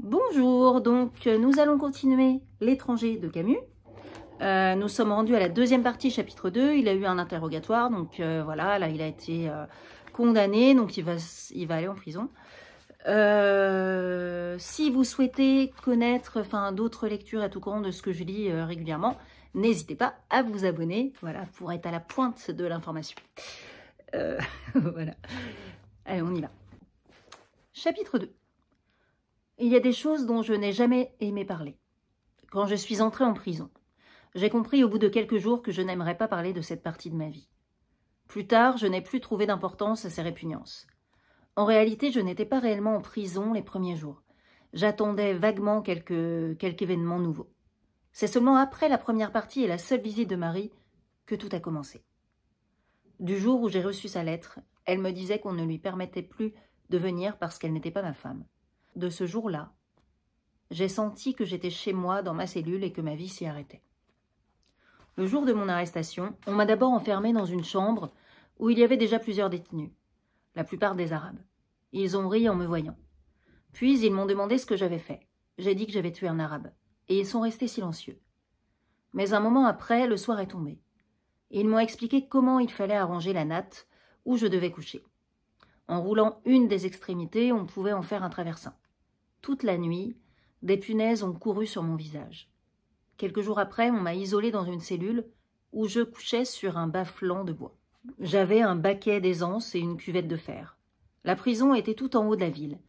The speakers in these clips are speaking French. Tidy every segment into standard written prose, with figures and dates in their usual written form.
Bonjour, donc nous allons continuer L'étranger de Camus. Nous sommes rendus à la deuxième partie, chapitre 2. Il a eu un interrogatoire, donc voilà, là il a été condamné, donc il va aller en prison. Si vous souhaitez connaître d'autres lectures, être au courant de ce que je lis régulièrement, n'hésitez pas à vous abonner, voilà, pour être à la pointe de l'information. Voilà. Allez, on y va. Chapitre 2. Il y a des choses dont je n'ai jamais aimé parler. Quand je suis entrée en prison, j'ai compris au bout de quelques jours que je n'aimerais pas parler de cette partie de ma vie. Plus tard, je n'ai plus trouvé d'importance à ces répugnances. En réalité, je n'étais pas réellement en prison les premiers jours. J'attendais vaguement quelque événement nouveau. C'est seulement après la première partie et la seule visite de Marie que tout a commencé. Du jour où j'ai reçu sa lettre, elle me disait qu'on ne lui permettait plus de venir parce qu'elle n'était pas ma femme. De ce jour-là, j'ai senti que j'étais chez moi dans ma cellule et que ma vie s'y arrêtait. Le jour de mon arrestation, on m'a d'abord enfermée dans une chambre où il y avait déjà plusieurs détenus, la plupart des Arabes. Ils ont ri en me voyant. Puis ils m'ont demandé ce que j'avais fait. J'ai dit que j'avais tué un Arabe, et ils sont restés silencieux. Mais un moment après, le soir est tombé. Ils m'ont expliqué comment il fallait arranger la natte où je devais coucher. En roulant une des extrémités, on pouvait en faire un traversin. Toute la nuit, des punaises ont couru sur mon visage. Quelques jours après, on m'a isolée dans une cellule où je couchais sur un bas-flanc de bois. J'avais un baquet d'aisance et une cuvette de fer. La prison était tout en haut de la ville,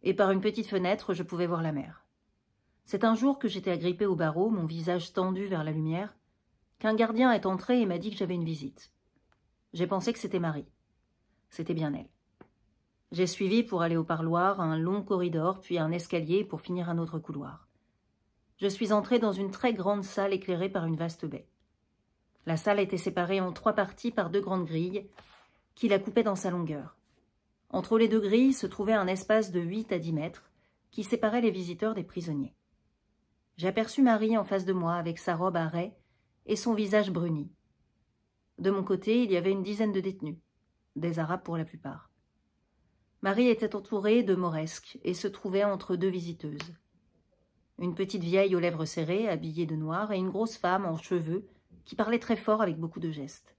et par une petite fenêtre, je pouvais voir la mer. C'est un jour que j'étais agrippée au barreau, mon visage tendu vers la lumière, qu'un gardien est entré et m'a dit que j'avais une visite. J'ai pensé que c'était Marie. C'était bien elle. J'ai suivi pour aller au parloir un long corridor, puis un escalier pour finir un autre couloir. Je suis entrée dans une très grande salle éclairée par une vaste baie. La salle était séparée en 3 parties par 2 grandes grilles qui la coupaient dans sa longueur. Entre les 2 grilles se trouvait un espace de 8 à 10 mètres qui séparait les visiteurs des prisonniers. J'ai aperçu Marie en face de moi avec sa robe à raies et son visage bruni. De mon côté, il y avait une dizaine de détenus, des Arabes pour la plupart. Marie était entourée de mauresques et se trouvait entre 2 visiteuses. Une petite vieille aux lèvres serrées, habillée de noir, et une grosse femme en cheveux qui parlait très fort avec beaucoup de gestes.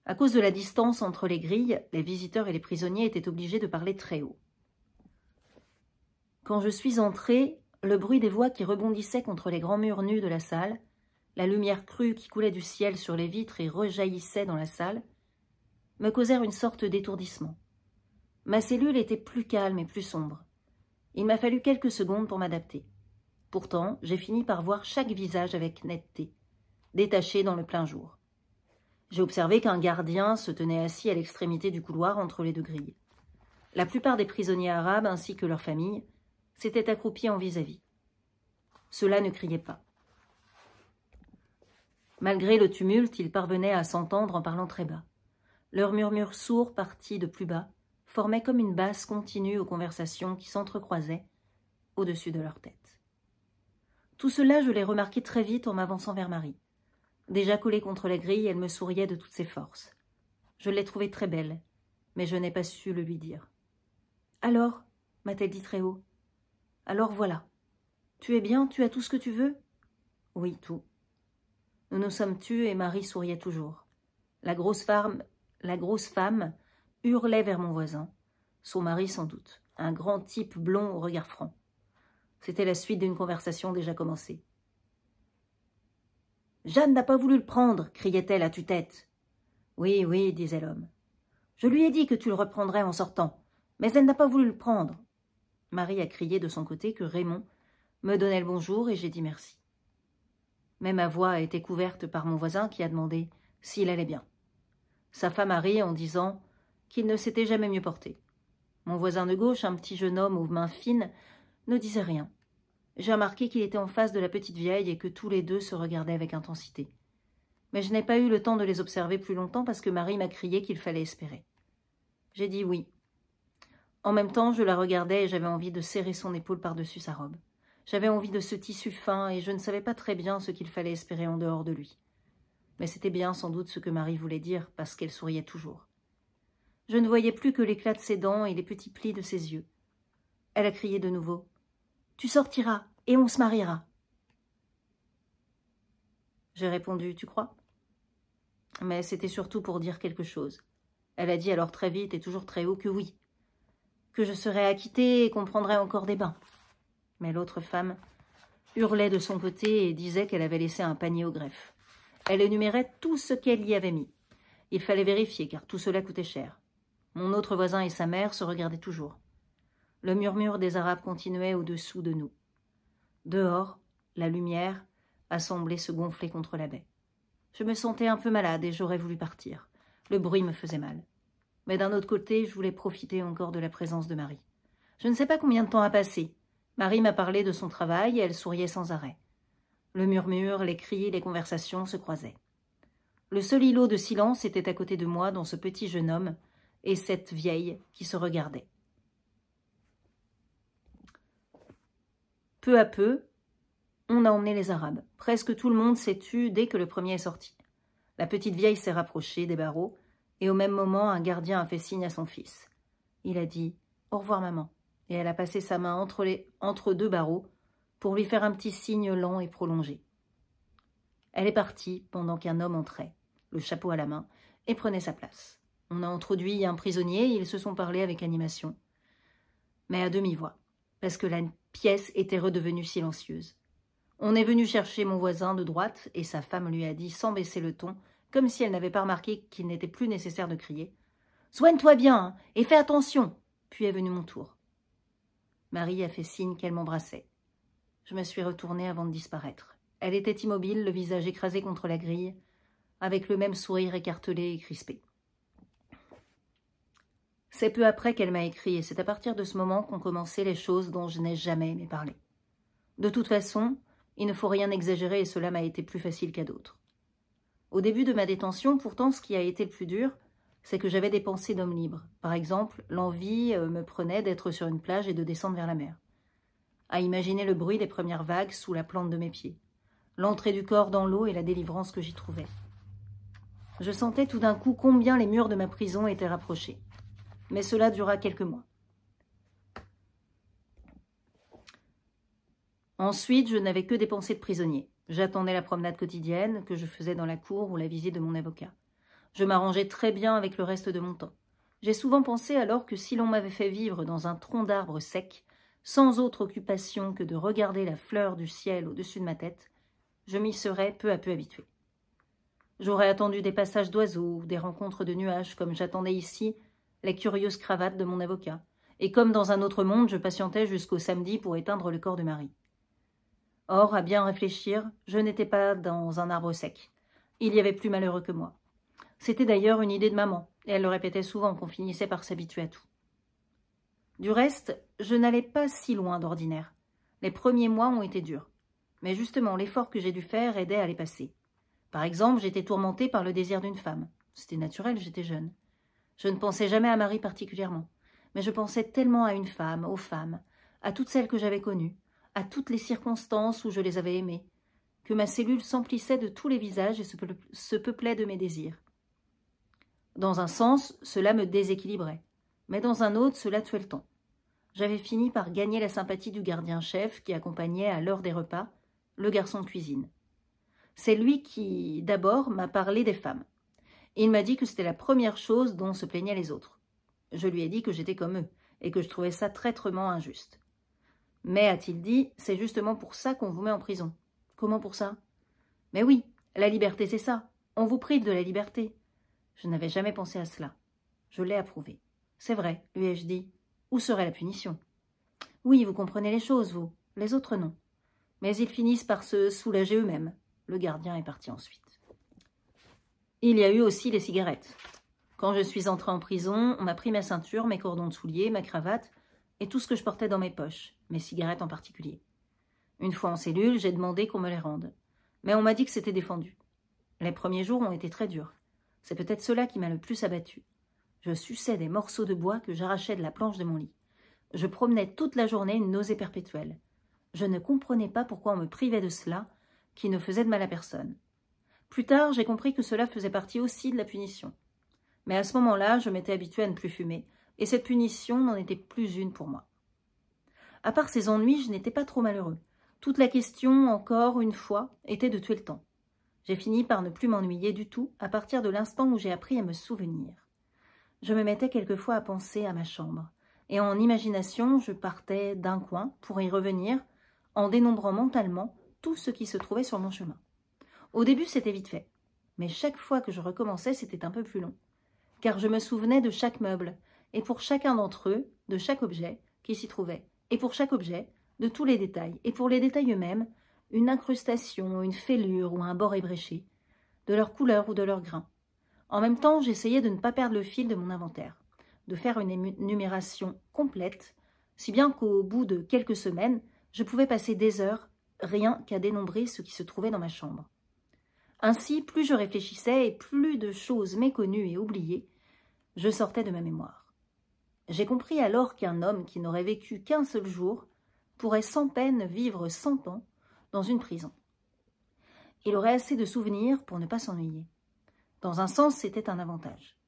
À cause de la distance entre les grilles, les visiteurs et les prisonniers étaient obligés de parler très haut. Quand je suis entrée, le bruit des voix qui rebondissaient contre les grands murs nus de la salle, la lumière crue qui coulait du ciel sur les vitres et rejaillissait dans la salle, me causèrent une sorte d'étourdissement. Ma cellule était plus calme et plus sombre. Il m'a fallu quelques secondes pour m'adapter. Pourtant, j'ai fini par voir chaque visage avec netteté, détaché dans le plein jour. J'ai observé qu'un gardien se tenait assis à l'extrémité du couloir entre les 2 grilles. La plupart des prisonniers arabes, ainsi que leurs familles, s'étaient accroupis en vis-à-vis. Ceux-là ne criaient pas. Malgré le tumulte, ils parvenaient à s'entendre en parlant très bas. Leurs murmures sourds partis de plus bas formaient comme une basse continue aux conversations qui s'entrecroisaient au-dessus de leur tête. Tout cela, je l'ai remarqué très vite en m'avançant vers Marie. Déjà collée contre la grille, elle me souriait de toutes ses forces. Je l'ai trouvée très belle, mais je n'ai pas su le lui dire. « Alors » m'a-t-elle dit très haut. « Alors voilà. Tu es bien, tu as tout ce que tu veux ?»« Oui, tout. » Nous nous sommes tus et Marie souriait toujours. La grosse femme hurlait vers mon voisin, son mari sans doute, un grand type blond au regard franc. C'était la suite d'une conversation déjà commencée. « Jeanne n'a pas voulu le prendre !» criait-elle à tue-tête. « Oui, oui, disait l'homme. Je lui ai dit que tu le reprendrais en sortant, mais elle n'a pas voulu le prendre. » Marie a crié de son côté que Raymond me donnait le bonjour et j'ai dit merci. Mais ma voix a été couverte par mon voisin qui a demandé s'il allait bien. Sa femme a ri en disant qu'il ne s'était jamais mieux porté. Mon voisin de gauche, un petit jeune homme aux mains fines, ne disait rien. J'ai remarqué qu'il était en face de la petite vieille et que tous les 2 se regardaient avec intensité. Mais je n'ai pas eu le temps de les observer plus longtemps parce que Marie m'a crié qu'il fallait espérer. J'ai dit oui. En même temps, je la regardais et j'avais envie de serrer son épaule par-dessus sa robe. J'avais envie de ce tissu fin et je ne savais pas très bien ce qu'il fallait espérer en dehors de lui. Mais c'était bien sans doute ce que Marie voulait dire parce qu'elle souriait toujours. Je ne voyais plus que l'éclat de ses dents et les petits plis de ses yeux. Elle a crié de nouveau tu sortiras et on se mariera. » J'ai répondu, « Tu crois ?» Mais c'était surtout pour dire quelque chose. Elle a dit alors très vite et toujours très haut que oui, que je serais acquittée et qu'on prendrait encore des bains. Mais l'autre femme hurlait de son côté et disait qu'elle avait laissé un panier au greffe. Elle énumérait tout ce qu'elle y avait mis. Il fallait vérifier, car tout cela coûtait cher. Mon autre voisin et sa mère se regardaient toujours. Le murmure des Arabes continuait au-dessous de nous. Dehors, la lumière a semblé se gonfler contre la baie. Je me sentais un peu malade et j'aurais voulu partir. Le bruit me faisait mal. Mais d'un autre côté, je voulais profiter encore de la présence de Marie. Je ne sais pas combien de temps a passé. Marie m'a parlé de son travail et elle souriait sans arrêt. Le murmure, les cris, les conversations se croisaient. Le seul îlot de silence était à côté de moi dans ce petit jeune homme et cette vieille qui se regardait. Peu à peu, on a emmené les Arabes. Presque tout le monde s'est tu dès que le premier est sorti. La petite vieille s'est rapprochée des barreaux et au même moment, un gardien a fait signe à son fils. Il a dit « Au revoir, maman » et elle a passé sa main entre deux barreaux pour lui faire un petit signe lent et prolongé. Elle est partie pendant qu'un homme entrait, le chapeau à la main, et prenait sa place. On a introduit un prisonnier et ils se sont parlé avec animation, mais à demi-voix, parce que la pièce était redevenue silencieuse. On est venu chercher mon voisin de droite et sa femme lui a dit sans baisser le ton, comme si elle n'avait pas remarqué qu'il n'était plus nécessaire de crier « Soigne-toi bien hein, et fais attention !» Puis est venu mon tour. Marie a fait signe qu'elle m'embrassait. Je me suis retournée avant de disparaître. Elle était immobile, le visage écrasé contre la grille, avec le même sourire écartelé et crispé. C'est peu après qu'elle m'a écrit, et c'est à partir de ce moment qu'ont commencé les choses dont je n'ai jamais aimé parler. De toute façon, il ne faut rien exagérer et cela m'a été plus facile qu'à d'autres. Au début de ma détention, pourtant, ce qui a été le plus dur, c'est que j'avais des pensées d'homme libre. Par exemple, l'envie me prenait d'être sur une plage et de descendre vers la mer. À imaginer le bruit des premières vagues sous la plante de mes pieds, l'entrée du corps dans l'eau et la délivrance que j'y trouvais. Je sentais tout d'un coup combien les murs de ma prison étaient rapprochés. Mais cela dura quelques mois. Ensuite, je n'avais que des pensées de prisonnier. J'attendais la promenade quotidienne que je faisais dans la cour ou la visite de mon avocat. Je m'arrangeais très bien avec le reste de mon temps. J'ai souvent pensé alors que si l'on m'avait fait vivre dans un tronc d'arbre sec, sans autre occupation que de regarder la fleur du ciel au-dessus de ma tête, je m'y serais peu à peu habituée. J'aurais attendu des passages d'oiseaux, des rencontres de nuages, comme j'attendais ici les curieuses cravates de mon avocat, et comme dans un autre monde, je patientais jusqu'au samedi pour éteindre le corps de Marie. Or, à bien réfléchir, je n'étais pas dans un arbre sec. Il y avait plus malheureux que moi. C'était d'ailleurs une idée de maman, et elle le répétait souvent qu'on finissait par s'habituer à tout. Du reste, je n'allais pas si loin d'ordinaire. Les premiers mois ont été durs. Mais justement, l'effort que j'ai dû faire aidait à les passer. Par exemple, j'étais tourmentée par le désir d'une femme. C'était naturel, j'étais jeune. Je ne pensais jamais à Marie particulièrement, mais je pensais tellement à une femme, aux femmes, à toutes celles que j'avais connues, à toutes les circonstances où je les avais aimées, que ma cellule s'emplissait de tous les visages et se peuplait de mes désirs. Dans un sens, cela me déséquilibrait, mais dans un autre, cela tuait le temps. J'avais fini par gagner la sympathie du gardien-chef qui accompagnait à l'heure des repas le garçon de cuisine. C'est lui qui, d'abord, m'a parlé des femmes. Il m'a dit que c'était la première chose dont se plaignaient les autres. Je lui ai dit que j'étais comme eux et que je trouvais ça traîtrement injuste. Mais, a-t-il dit, c'est justement pour ça qu'on vous met en prison. Comment pour ça? Mais oui, la liberté c'est ça. On vous prive de la liberté. Je n'avais jamais pensé à cela. Je l'ai approuvé. C'est vrai, lui ai-je dit. Où serait la punition? Oui, vous comprenez les choses, vous. Les autres non. Mais ils finissent par se soulager eux-mêmes. Le gardien est parti ensuite. Il y a eu aussi les cigarettes. Quand je suis entrée en prison, on m'a pris ma ceinture, mes cordons de souliers, ma cravate et tout ce que je portais dans mes poches, mes cigarettes en particulier. Une fois en cellule, j'ai demandé qu'on me les rende. Mais on m'a dit que c'était défendu. Les premiers jours ont été très durs. C'est peut-être cela qui m'a le plus abattue. Je suçais des morceaux de bois que j'arrachais de la planche de mon lit. Je promenais toute la journée une nausée perpétuelle. Je ne comprenais pas pourquoi on me privait de cela, qui ne faisait de mal à personne. Plus tard, j'ai compris que cela faisait partie aussi de la punition. Mais à ce moment-là, je m'étais habituée à ne plus fumer, et cette punition n'en était plus une pour moi. À part ces ennuis, je n'étais pas trop malheureux. Toute la question, encore une fois, était de tuer le temps. J'ai fini par ne plus m'ennuyer du tout à partir de l'instant où j'ai appris à me souvenir. Je me mettais quelquefois à penser à ma chambre, et en imagination, je partais d'un coin pour y revenir en dénombrant mentalement tout ce qui se trouvait sur mon chemin. Au début, c'était vite fait, mais chaque fois que je recommençais, c'était un peu plus long, car je me souvenais de chaque meuble, et pour chacun d'entre eux, de chaque objet qui s'y trouvait, et pour chaque objet, de tous les détails, et pour les détails eux-mêmes, une incrustation, une fêlure ou un bord ébréché, de leur couleur ou de leur grain. En même temps, j'essayais de ne pas perdre le fil de mon inventaire, de faire une énumération complète, si bien qu'au bout de quelques semaines, je pouvais passer des heures rien qu'à dénombrer ce qui se trouvait dans ma chambre. Ainsi, plus je réfléchissais et plus de choses méconnues et oubliées, je sortais de ma mémoire. J'ai compris alors qu'un homme qui n'aurait vécu qu'un seul jour pourrait sans peine vivre 100 ans dans une prison. Il aurait assez de souvenirs pour ne pas s'ennuyer. Dans un sens, c'était un avantage.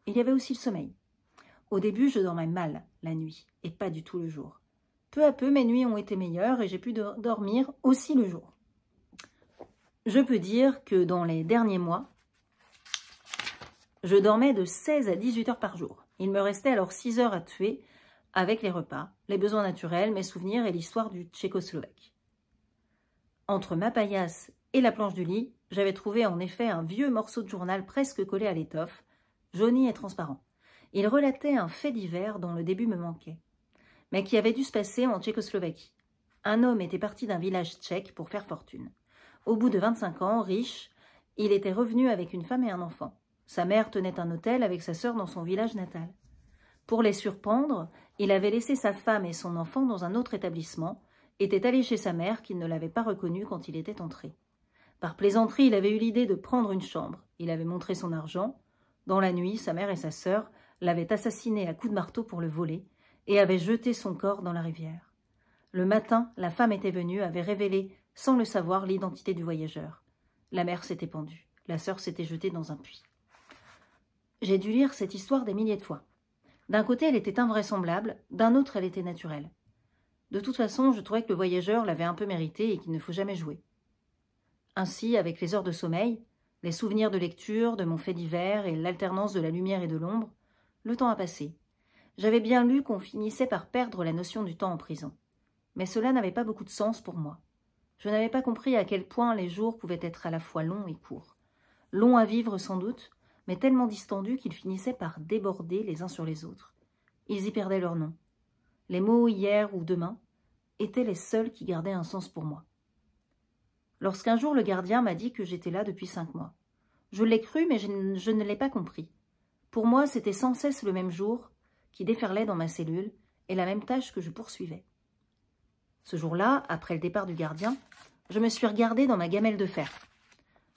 Il y avait aussi le sommeil. Au début, je dormais mal la nuit et pas du tout le jour. Peu à peu, mes nuits ont été meilleures et j'ai pu dormir aussi le jour. Je peux dire que dans les derniers mois, je dormais de 16 à 18 heures par jour. Il me restait alors 6 heures à tuer avec les repas, les besoins naturels, mes souvenirs et l'histoire du Tchécoslovaque. Entre ma paillasse et la planche du lit, j'avais trouvé en effet un vieux morceau de journal presque collé à l'étoffe, jauni et transparent. Il relatait un fait divers dont le début me manquait, mais qui avait dû se passer en Tchécoslovaquie. Un homme était parti d'un village tchèque pour faire fortune. Au bout de 25 ans, riche, il était revenu avec une femme et un enfant. Sa mère tenait un hôtel avec sa sœur dans son village natal. Pour les surprendre, il avait laissé sa femme et son enfant dans un autre établissement, était allé chez sa mère qui ne l'avait pas reconnu quand il était entré. Par plaisanterie, il avait eu l'idée de prendre une chambre. Il avait montré son argent. Dans la nuit, sa mère et sa sœur l'avaient assassiné à coups de marteau pour le voler et avaient jeté son corps dans la rivière. Le matin, la femme était venue, avait révélé, sans le savoir, l'identité du voyageur. La mère s'était pendue. La sœur s'était jetée dans un puits. J'ai dû lire cette histoire des milliers de fois. D'un côté, elle était invraisemblable, d'un autre, elle était naturelle. De toute façon, je trouvais que le voyageur l'avait un peu mérité et qu'il ne faut jamais jouer. Ainsi, avec les heures de sommeil, les souvenirs de lecture, de mon fait divers et l'alternance de la lumière et de l'ombre, le temps a passé. J'avais bien lu qu'on finissait par perdre la notion du temps en prison. Mais cela n'avait pas beaucoup de sens pour moi. Je n'avais pas compris à quel point les jours pouvaient être à la fois longs et courts. Longs à vivre sans doute, mais tellement distendus qu'ils finissaient par déborder les uns sur les autres. Ils y perdaient leur nom. Les mots hier ou demain étaient les seuls qui gardaient un sens pour moi. Lorsqu'un jour le gardien m'a dit que j'étais là depuis 5 mois. Je l'ai cru, mais je ne l'ai pas compris. Pour moi, c'était sans cesse le même jour qui déferlait dans ma cellule et la même tâche que je poursuivais. Ce jour-là, après le départ du gardien, je me suis regardée dans ma gamelle de fer.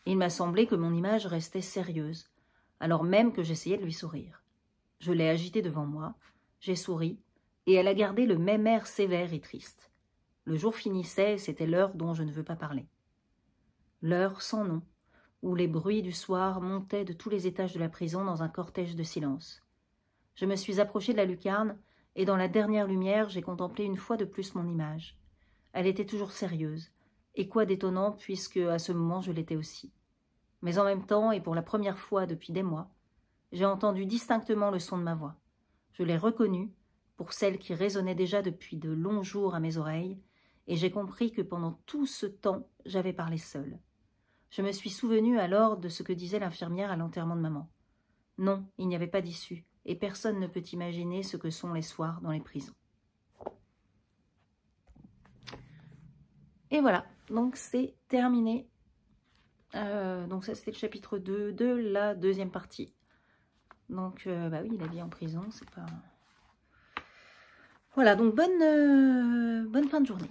Il m'a semblé que mon image restait sérieuse, alors même que j'essayais de lui sourire. Je l'ai agitée devant moi, j'ai souri, et elle a gardé le même air sévère et triste. Le jour finissait et c'était l'heure dont je ne veux pas parler. L'heure sans nom, où les bruits du soir montaient de tous les étages de la prison dans un cortège de silence. Je me suis approchée de la lucarne, et dans la dernière lumière, j'ai contemplé une fois de plus mon image. Elle était toujours sérieuse, et quoi d'étonnant puisque à ce moment je l'étais aussi. Mais en même temps, et pour la première fois depuis des mois, j'ai entendu distinctement le son de ma voix. Je l'ai reconnue, pour celle qui résonnait déjà depuis de longs jours à mes oreilles, et j'ai compris que pendant tout ce temps, j'avais parlé seule. Je me suis souvenue alors de ce que disait l'infirmière à l'enterrement de maman. Non, il n'y avait pas d'issue, et personne ne peut imaginer ce que sont les soirs dans les prisons. Et voilà, donc c'est terminé. Donc ça c'était le chapitre 2 de la deuxième partie. Donc bah oui, la vie en prison, c'est pas... Voilà, donc bonne fin de journée.